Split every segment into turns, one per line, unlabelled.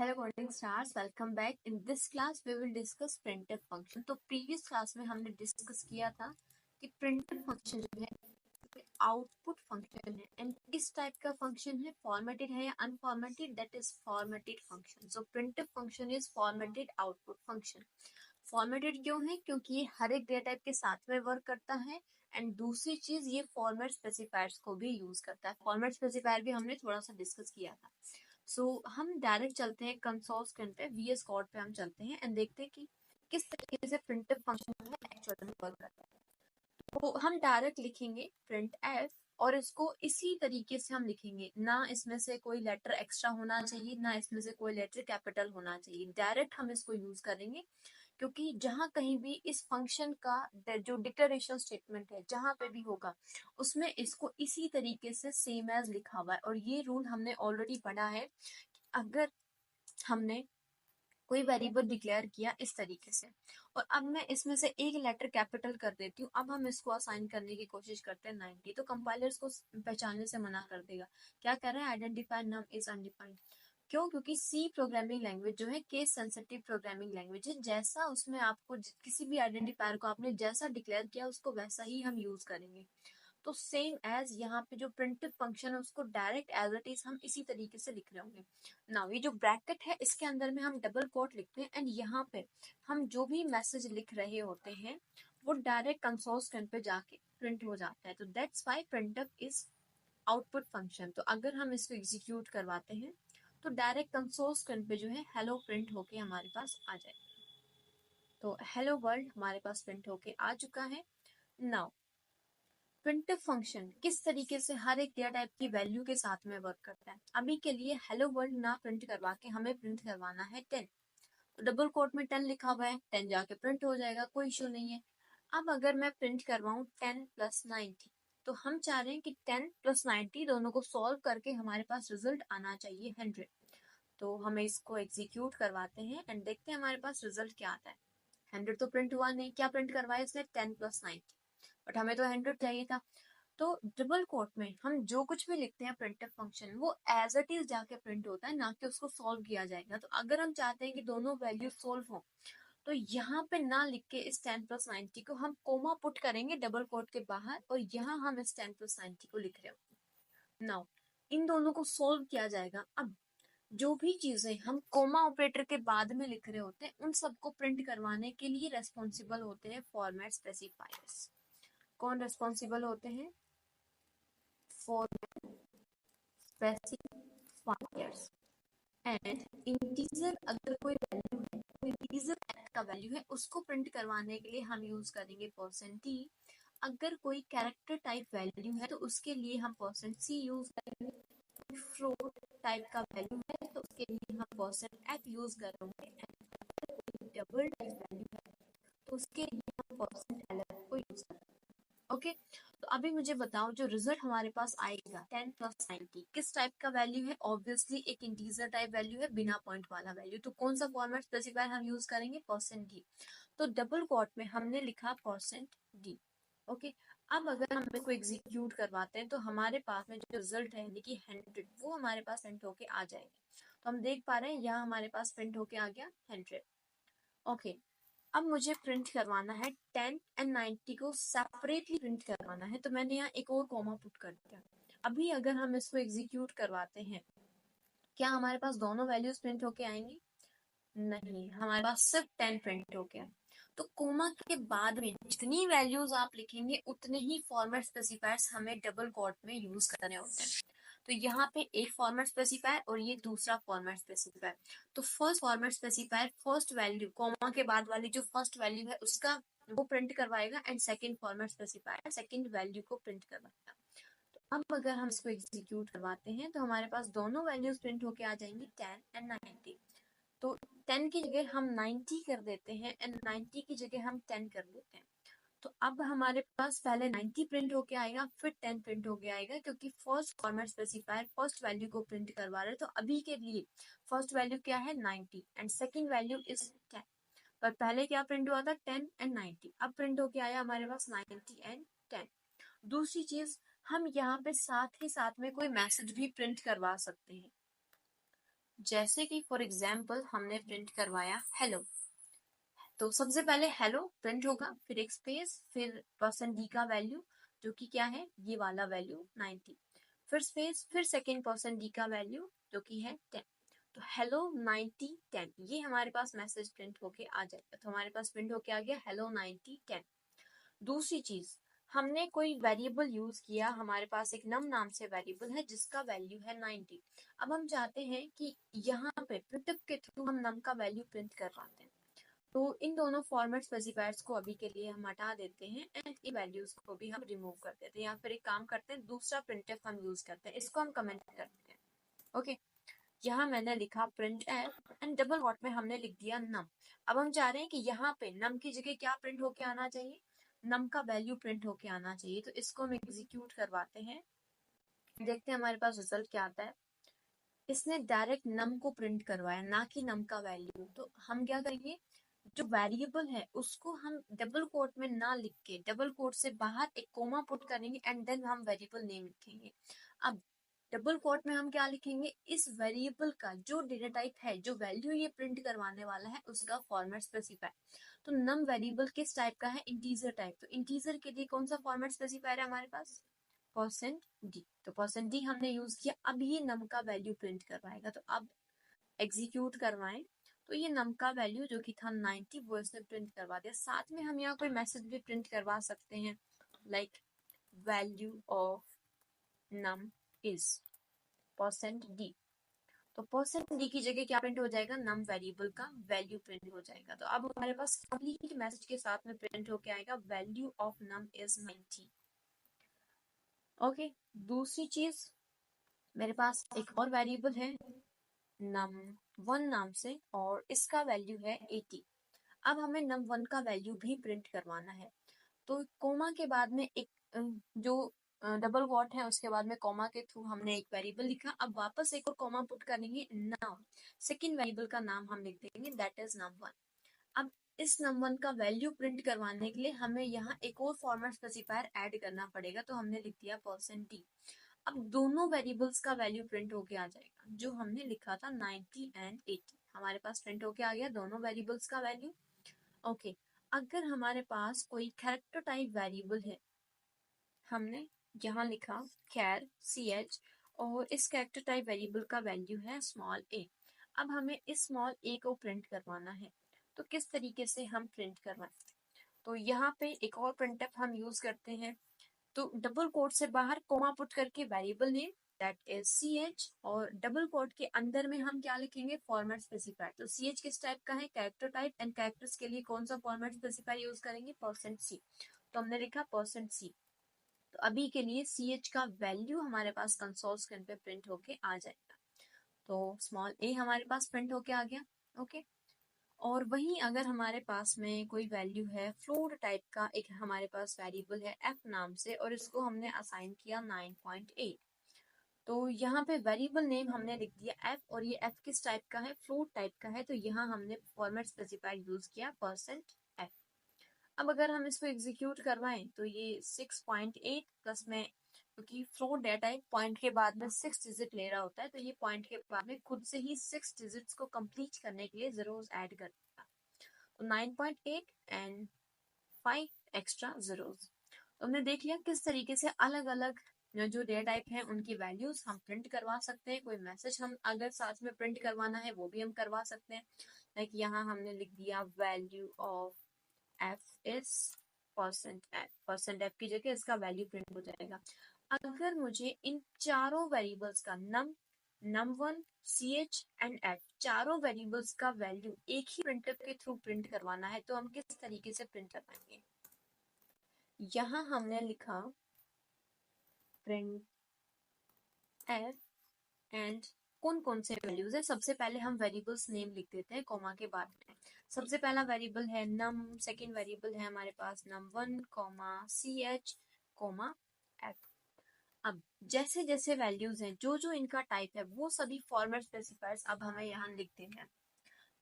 Hello coding stars, welcome back. In this class we will discuss printf function. तो previous class में हमने discuss किया था कि प्रिंटफ फंक्शन जो है आउटपुट फंक्शन है एंड किस टाइप का फंक्शन है, फॉर्मेटेड है या unformatted, that is formatted function. So printf function is formatted output function. Formatted क्यों है? क्योंकि ये हर एक डेटा टाइप के साथ में वर्क करता है एंड दूसरी चीज ये फॉर्मेट स्पेसिफायर्स को भी यूज करता है। फॉर्मेट स्पेसिफायर भी हमने थोड़ा सा डिस्कस किया था। हम डायरेक्ट चलते हैं कंसोल स्क्रीन पे, वीएस कोड पे हम चलते हैं एंड देखते हैं कि किस तरीके से प्रिंटफ फंक्शन जो है एक्चुअली में वर्क करता है। तो हम डायरेक्ट लिखेंगे प्रिंट एफ और इसको इसी तरीके से हम लिखेंगे, ना इसमें से कोई लेटर एक्स्ट्रा होना चाहिए ना इसमें से कोई लेटर कैपिटल होना चाहिए। डायरेक्ट हम इसको यूज करेंगे क्योंकि जहां कहीं भी इस फंक्शन का जो डिक्लेरेशन स्टेटमेंट है जहां पे भी होगा उसमें इसको इसी तरीके से सेम एज लिखा हुआ है। और ये रूल हमने ऑलरेडी पढ़ा है कि अगर हमने कोई वेरिएबल डिक्लेयर किया इस तरीके से और अब मैं इसमें से एक लेटर कैपिटल कर देती हूँ, अब हम इसको असाइन करने की कोशिश करते हैं 90, तो कंपाइलर इसको पहचानने से मना कर देगा। क्या कह रहा है? Identify num is undefined. क्यों? क्योंकि सी प्रोग्रामिंग लैंग्वेज जो है केस सेंसिटिव प्रोग्रामिंग लैंग्वेज है। जैसा उसमें आपको किसी भी आइडेंटिफायर को आपने जैसा डिक्लेयर किया उसको वैसा ही हम यूज करेंगे। तो सेम एज यहाँ पे जो प्रिंटिव फंक्शन है उसको डायरेक्ट एज इट इज हम इसी तरीके से लिख रहे होंगे। नाउ ये जो ब्रैकेट है इसके अंदर में हम डबल कोट लिखते हैं एंड यहाँ पे हम जो भी मैसेज लिख रहे होते हैं वो डायरेक्ट कंसोल स्क्रीन पे जाके प्रिंट हो जाता है। तो that's why printf is output function. तो अगर हम इसको एग्जीक्यूट करवाते हैं तो डायरेक्ट कंसोल स्क्रीन पे जो है हेलो प्रिंट होके हमारे पास आ जाएगा। तो हेलो वर्ल्ड हमारे पास प्रिंट होके आ चुका है। नाउ प्रिंटफ फंक्शन किस तरीके से हर एक डेटा टाइप की वैल्यू के साथ में वर्क करता है। अभी के लिए हेलो वर्ल्ड ना प्रिंट करवा के हमें प्रिंट करवाना है 10। तो डबल कोट में 10 लिखा हुआ है, 10 जाके प्रिंट हो जाएगा, कोई इशू नहीं है। अब अगर मैं प्रिंट करवाऊं 10 प्लस 90, तो हम चाह रहे हैं कि 10 प्लस 90 दोनों को सॉल्व करके हमारे पास रिजल्ट आना चाहिए 100। तो हमें इसको एग्जीक्यूट करवाते हैं एंड देखते हैं हमारे पास रिजल्ट क्या आता है। 100 तो प्रिंट हुआ नहीं, क्या प्रिंट करवाया इसने? 10 प्लस 90, बट हमें तो 100 चाहिए था। तो डबल कोट में हम जो कुछ भी लिखते हैं प्रिंटफ फंक्शन वो एज इट इज जाके प्रिंट होता है, ना कि उसको सॉल्व किया जाएगा। तो अगर हम चाहते हैं कि दोनों वैल्यू सोल्व हो तो यहाँ पे ना लिख के इस 10 प्लस 90 को हम कोमा पुट करेंगे डबल कोट के बाहर और यहाँ हम इस 10 प्लस 90 को लिख रहे हो। नाउ इन दोनों को सोल्व किया जाएगा। अब जो भी चीजें हम कोमा ऑपरेटर के बाद में लिख रहे होते हैं उन सबको प्रिंट करवाने के लिए रेस्पॉन्सिबल होते हैं फॉर्मेट स्पेसिफायर्स। कौन रेस्पॉन्सिबल होते हैं? Format specifiers. एंड इंटीजर अगर कोई वैल्यू है तो इंटीजर का वैल्यू है उसको प्रिंट करवाने के लिए हम यूज करेंगे %t। अगर कोई कैरेक्टर टाइप वैल्यू है तो उसके लिए हम %c यूज करेंगे। फ्लोट टाइप का वैल्यू है तो उसके लिए हम %f यूज करेंगे। डबल टाइप वैल्यू है तो उसके लिए हम %lf को यूज करेंगे। ओके तो अभी मुझे बताओ जो रिजल्ट हमारे पास आएगा 10 प्लस 90 किस टाइप का वैल्यू है? ऑब्वियसली एक इंटीजर टाइप वैल्यू है, बिना पॉइंट वाला वैल्यू। तो कौन सा फॉर्मेट स्पेसिफायर हम यूज करेंगे? %d। तो डबल कोट में हमने लिखा %d। ओके अब अगर हम इसको एग्जीक्यूट करवाते हैं तो हमारे पास में जो रिजल्ट है यानी कि 100 वो हमारे पास प्रिंट होके आ जाएगा। तो हम देख पा रहे हैं यहाँ हमारे पास प्रिंट होके आ गया 100। ओके अब मुझे प्रिंट करवाना है 10 एंड 90 को सेपरेटली प्रिंट करवाना है, तो मैंने यहाँ एक और कॉमा पुट कर दिया। अभी अगर हम इसको एग्जीक्यूट करवाते हैं क्या हमारे पास दोनों वैल्यूज प्रिंट होके आएंगी? नहीं, हमारे पास सिर्फ 10 प्रिंट होके आए। तो कोमा के बाद में जितनी वैल्यूज आप लिखेंगे उतने ही फॉर्मेट स्पेसिफायर्स हमें डबल कोट में यूज करने होते हैं। तो यहाँ पे एक फॉर्मेट स्पेसिफायर और ये दूसरा फॉर्मेट स्पेसिफायर। तो first format specifier first value comma के बाद वाली जो फर्स्ट वैल्यू है उसका वो प्रिंट करवाएगा and second format specifier second value को प्रिंट करवाएगा। तो अब अगर हम इसको एग्जीक्यूट करवाते हैं तो हमारे पास दोनों वैल्यूज प्रिंट होके आ जाएंगी 10 एंड 90। तो 10 की जगह हम 90 कर देते हैं एंड 90 की जगह हम 10 कर देते हैं। तो अब हमारे पास पहले 90 प्रिंट होके आएगा फिर 10 प्रिंट होके आएगा क्योंकि first format specifier first value को प्रिंट करवा रहे हैं। तो अभी के लिए फर्स्ट वैल्यू क्या है? 90 एंड सेकंड वैल्यू इज 10। पर पहले क्या प्रिंट हुआ था? 10 एंड 90। अब प्रिंट होके आया हमारे पास 90 एंड 10। दूसरी चीज हम यहाँ पे साथ ही साथ में कोई मैसेज भी प्रिंट करवा सकते हैं। जैसे कि फॉर एग्जाम्पल हमने प्रिंट करवाया हेलो, तो सबसे पहले हेलो प्रिंट होगा, फिर एक स्पेस, फिर %d का वैल्यू जो कि क्या है, ये वाला वैल्यू 90, फिर स्पेस, फिर सेकेंड %d का वैल्यू जो कि है 10। तो हेलो 90 10 ये हमारे पास मैसेज प्रिंट होके आ जाएगा। तो हमारे पास प्रिंट होके आ गया हेलो 90 10। दूसरी चीज, हमने कोई वेरिएबल यूज किया, हमारे पास एक नम नाम से वेरिएबल है जिसका वैल्यू है 90। अब हम चाहते हैं कि यहाँ पे प्रिंटफ के थ्रू हम नम का वैल्यू प्रिंट करवाते हैं। तो इन दोनों फॉर्मेट स्पेसिफायर्स को अभी के लिए हम हटा देते हैं एंड इन वैल्यूज को भी हम रिमूव कर देते हैं, या फिर एक काम करते हैं दूसरा प्रिंटफ हम यूज करते हैं, इसको हम कमेंट करते हैं। ओके, यहाँ मैंने लिखा printf and double quote में हमने लिख दिया नम। अब हम चाह रहे हैं कि यहाँ पे नम की जगह क्या प्रिंट होके आना चाहिए, नम का वैल्यू प्रिंट होके आना चाहिए। तो इसको हम एग्जीक्यूट करवाते हैं, देखते हैं हमारे पास रिजल्ट क्या आता है। इसने डायरेक्ट नम को प्रिंट करवाया, ना कि नम का वैल्यू। तो हम क्या करेंगे, जो वेरिएबल है उसको हम डबल कोट में ना लिख के डबल कोट से बाहर एक कोमा पुट करेंगे एंड देन हम वेरिएबल नेम लिखेंगे। अब डबल कोट में हम क्या लिखेंगे, इस वेरिएबल का जो डेटा टाइप है, जो वैल्यू ये प्रिंट करवाने वाला है, उसका फॉर्मेट स्पेसिफायर। तो नम वेरिएबल किस टाइप का है, इंटीजर टाइप। तो इंटीजर के लिए कौन सा फॉर्मेट स्पेसिफायर है हमारे पास, %d। तो %d हमने यूज किया। अब ये नम का वैल्यू प्रिंट करवाएगा, तो अब एग्जीक्यूट करवाएं। तो ये नम का वैल्यू जो कि था 90 वो इसने प्रिंट करवा दिया। साथ में हम यहाँ कोई मैसेज भी प्रिंट करवा सकते हैं, like value of num is %d। तो %d की जगह क्या प्रिंट हो जाएगा, नम वेरिएबल का वैल्यू प्रिंट हो जाएगा। तो अब हमारे पास कंप्लीट मैसेज के साथ में प्रिंट होके आएगा value of num is 90। Okay, दूसरी चीज, मेरे पास एक और वेरिएबल है num1 नाम से और इसका वैल्यू है 80। अब हमें num1 का वैल्यू भी प्रिंट करवाना है। तो कोमा के बाद में एक जो डबल कोट है उसके बाद में कोमा के थ्रू हमने एक वेरिएबल लिखा। अब वापस एक और कोमा पुट करेंगे, नाउ सेकंड वेरिएबल का नाम हम लिख देंगे, दैट इज num1। अब इस num1 का वैल्यू प्रिंट करवाने के लिए हमें यहाँ एक और फॉर्मेट स्पेसिफायर ऐड करना पड़ेगा। तो हमने लिख दिया %d। अब दोनों वेरिएबल्स का वैल्यू प्रिंट होके आ जाएगा, जो हमने लिखा था 90 एंड 80 हमारे पास प्रिंट होके आ गया दोनों वेरिएबल्स का वैल्यू। ओके, अगर हमारे पास कोई कैरेक्टर टाइप वेरिएबल है, हमने यहाँ लिखा char ch और इस कैरेक्टर टाइप वेरिएबल का वैल्यू है a। अब हमें इस a को प्रिंट करवाना है, तो किस तरीके से हम प्रिंट करवाएं। तो यहाँ पे एक और प्रिंटफ हम यूज करते हैं। तो डबल कोट से बाहर कोमा पुट करके variable name that is ch और डबल कोट के अंदर में हम क्या लिखेंगे, फॉर्मेट स्पेसिफायर। तो ch किस टाइप का है, कैरेक्टर टाइप, एंड कैरेक्टर्स के लिए कौन सा फॉर्मेट स्पेसिफायर यूज करेंगे, %c। तो हमने लिखा %c। तो अभी के लिए ch का वैल्यू हमारे पास कंसोल स्क्रीन पे प्रिंट होके आ जाएगा। तो a हमारे पास प्रिंट होके आ गया। ओके, और वहीं अगर हमारे पास में कोई वैल्यू है फ्लोट टाइप का, एक हमारे पास वेरिएबल है f नाम से और इसको हमने असाइन किया 9.8। तो यहाँ पे वेरिएबल नेम हमने लिख दिया f और ये f किस टाइप का है, फ्लोट टाइप का है। तो यहाँ हमने फॉर्मेट स्पेसिफायर यूज किया %f। अब अगर हम इसको एग्जीक्यूट करवाएं तो ये 6.8 प्लस में, क्योंकि फ्लोट डेटा टाइप पॉइंट के बाद में 6 डिजिट ले रहा होता है, तो ये पॉइंट के बाद में खुद से ही 6 डिजिट्स को कंप्लीट करने के लिए जीरोस ऐड कर देगा। तो 9.8 एंड 5 एक्स्ट्रा जीरोस। तो हमने देख लिया किस तरीके से अलग अलग जो डेटा टाइप है उनकी वैल्यूज हम प्रिंट करवा सकते हैं। कोई मैसेज हम अगर साथ में प्रिंट करवाना है वो भी हम करवा सकते हैं। लाइक यहाँ हमने लिख दिया value of f is %f की जगह इसका वैल्यू प्रिंट हो जाएगा। अगर मुझे इन चारों वेरिएबल्स का num1 ch एंड f चारों वेरिएबल्स का वैल्यू एक ही प्रिंटफ के थ्रू प्रिंट करवाना है, तो हम किस तरीके से प्रिंट करवाएंगे। यहाँ हमने लिखा प्रिंट f एंड कौन कौन से वैल्यूज है। सबसे पहले हम वेरिएबल्स नेम लिख देते हैं कोमा के बाद में। सबसे पहला वेरिएबल है num, सेकंड वेरिएबल है हमारे पास num1, ch, f। अब जैसे जैसे वैल्यूज हैं, जो जो इनका टाइप है, वो सभी फॉर्मेट स्पेसिफायर्स अब हमें यहाँ लिख देना है।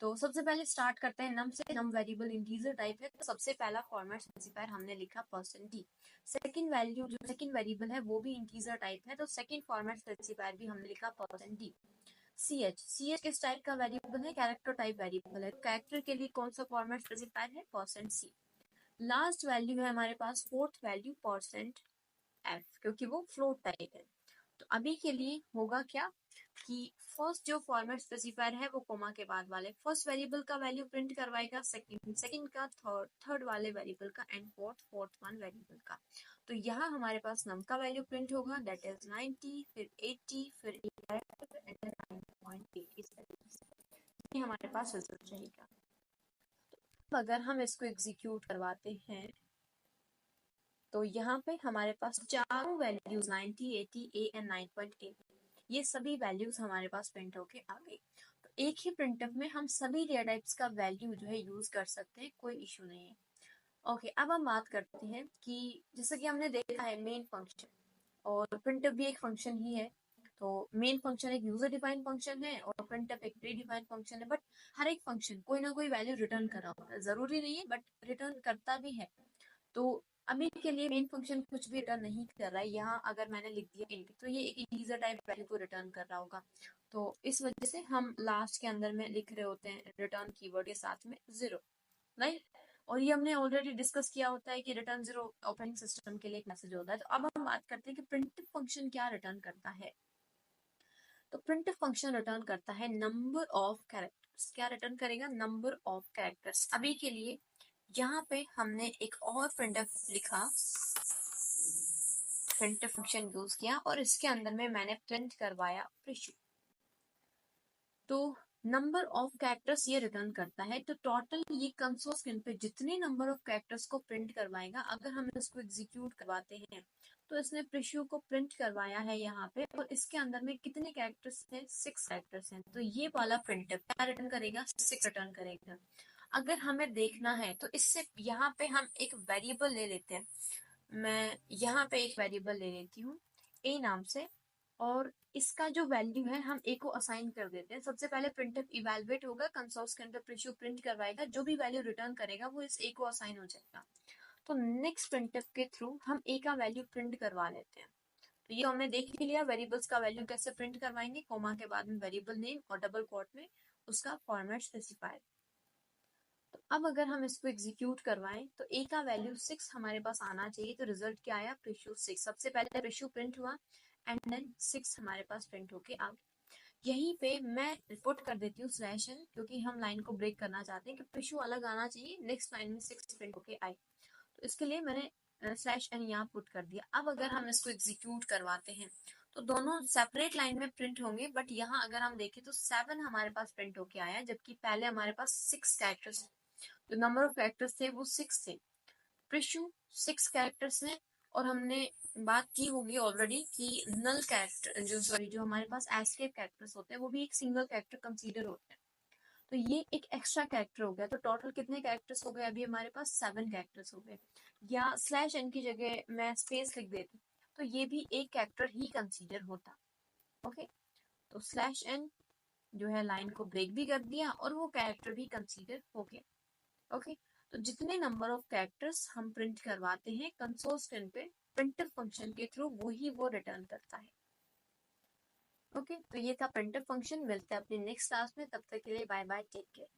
तो सबसे पहले स्टार्ट करते हैं नम से। नम वेरिएबल इंटीजर टाइप है, तो सबसे पहला फॉर्मेट स्पेसिफायर हमने लिखा %d। सेकंड वैल्यू जो सेकंड वेरिएबल है वो भी इंटीजर टाइप है, तो सेकंड फॉर्मेट स्पेसिफायर भी हमने लिखा %d। सी एच किस टाइप का वेरिएबल है, कैरेक्टर टाइप वेरिएबल है। कैरेक्टर के लिए कौन सा फॉर्मेट स्पेसिफायर है, %c। लास्ट वैल्यू है हमारे पास फोर्थ वैल्यू %f, क्योंकि वो फ्लोट टाइप है। तो अभी के लिए होगा क्या कि फर्स्ट जो फॉर्मेट स्पेसिफायर है वो कोमा के बाद वाले फर्स्ट वेरिएबल का वैल्यू प्रिंट करवाएगा, सेकंड का, थर्ड वाले वेरिएबल का, एंड फोर्थ वन वेरिएबल का। तो यहाँ हमारे पास नम का वैल्यू प्रिंट होगा, दैट इज 90, फिर 80, फिर 9.8। इस तरीके से ये हमारे पास रिजल्ट रहेगा। तो अगर हम इसको एग्जीक्यूट करवाते हैं तो यहाँ पे हमारे पास चारों वैल्यूज 90, 80, ए एंड 9.8 ये सभी वैल्यूज हमारे पास प्रिंट होके आ गई। तो एक ही प्रिंटफ में हम सभी डेटा टाइप्स का वैल्यू जो है यूज कर सकते हैं, कोई इशू नहीं है। ओके, अब हम बात करते हैं कि जैसे कि हमने देखा है मेन फंक्शन और प्रिंटफ भी एक फंक्शन ही है। तो मेन फंक्शन एक यूजर डिफाइंड फंक्शन है और प्रिंटफ एक प्री डिफाइंड फंक्शन है, बट हर एक फंक्शन कोई ना कोई वैल्यू रिटर्न कर रहा होता है, जरूरी नहीं है बट रिटर्न करता भी है। तो अभी के लिए मेन फंक्शन कुछ भी रिटर्न नहीं कर रहा है। यहाँ अगर मैंने लिख दिया इंट तो ये एक इंटीजर टाइप वैल्यू को रिटर्न कर रहा होगा। तो इस वजह से हम लास्ट के अंदर में लिख रहे होते हैं रिटर्न कीवर्ड के साथ में 0, राइट। और ये हमने ऑलरेडी डिस्कस किया होता है कि रिटर्न 0 ऑपरेटिंग सिस्टम के लिए एक मैसेज होता है। तो अब हम बात करते हैं कि प्रिंट फंक्शन क्या रिटर्न करता है। तो प्रिंट फंक्शन रिटर्न करता है नंबर ऑफ कैरेक्टर्स। क्या रिटर्न करेगा, नंबर ऑफ कैरेक्टर्स। अभी के लिए यहाँ पे हमने एक और प्रिंटफ लिखा, प्रिंटफ फंक्शन यूज किया और इसके अंदर में मैंने प्रिंट करवाया प्रिशु। तो नंबर ऑफ कैरेक्टर्स ये रिटर्न करता है। तो टोटल ये कंसोल स्क्रीन पे जितने नंबर ऑफ कैरेक्टर्स को प्रिंट करवाएगा, अगर हम इसको एग्जीक्यूट करवाते हैं तो इसने प्रिशु को प्रिंट करवाया है यहाँ पे, और इसके अंदर में कितने कैरेक्टर्स हैं, 6 कैरेक्टर्स हैं। तो ये वाला प्रिंटफ क्या रिटर्न करेगा, 6 रिटर्न करेगा। अगर हमें देखना है तो इससे यहाँ पे हम एक वेरिएबल ले लेते हैं। मैं यहाँ पे एक वेरिएबल ले लेती हूँ ए नाम से, और इसका जो वैल्यू है हम ए को असाइन कर देते हैं। सबसे पहले प्रिंटफ इवैल्यूएट होगा, कंसोल के अंदर प्रिशु प्रिंट करवाएगा, जो भी वैल्यू रिटर्न करेगा वो इस ए को असाइन हो जाएगा। तो नेक्स्ट प्रिंटफ के थ्रू हम ए का वैल्यू प्रिंट करवा लेते हैं। तो ये हमने देख ही लिया वेरिएबल्स का वैल्यू कैसे प्रिंट करवाएंगे, कोमा के बाद में वेरिएबल नेम और डबल कोट में उसका फॉर्मेट स्पेसिफायर। तो अब अगर हम इसको एग्जीक्यूट करवाएं तो ए का वैल्यू 6 हमारे पास आना चाहिए। तो रिजल्ट क्या आया, प्रिशु 6। सबसे पहले प्रिशु प्रिंट हुआ एंड देन 6 हमारे पास प्रिंट होके आ गया। यहीं पे मैं रिपोर्ट कर देती हूँ /n, क्योंकि हम लाइन को ब्रेक करना चाहते हैं कि प्रिशु अलग आना चाहिए, नेक्स्ट लाइन में 6 प्रिंट होके आए। तो इसके लिए मैंने /n यहाँ पुट कर दिया। अब अगर हम इसको एग्जीक्यूट करवाते हैं तो दोनों सेपरेट लाइन में प्रिंट होंगे, बट यहाँ अगर हम देखें तो 7 हमारे पास प्रिंट होके आया, जबकि पहले हमारे पास 6 कैरेक्टर्स, जो नंबर ऑफ कैरेक्टर्स थे वो 6 थे। प्रिशु 6 कैरेक्टर्स हैं, और हमने बात की होगी ऑलरेडी कि नल कैरेक्टर जो हमारे पास एस्केप कैरेक्टर्स होते हैं वो भी एक सिंगल कैरेक्टर कंसीडर होते हैं। तो ये एक एक्स्ट्रा कैरेक्टर हो गया। तो टोटल कितने कैरेक्टर्स हो गए, अभी हमारे पास 7 कैरेक्टर्स हो गए। या /n की जगह मैं स्पेस लिख देती तो ये भी एक कैरेक्टर ही कंसीडर होता। ओके, तो /n जो है लाइन को ब्रेक भी कर दिया और वो कैरेक्टर भी कंसीडर हो गया। ओके, तो जितने नंबर ऑफ कैरेक्टर्स हम प्रिंट करवाते हैं कंसोल स्क्रीन पे प्रिंटफ फंक्शन के थ्रू, वही वो रिटर्न करता है। ओके, तो ये था प्रिंटफ फंक्शन। मिलते हैं अपने नेक्स्ट क्लास में, तब तक के लिए बाय बाय, टेक केयर।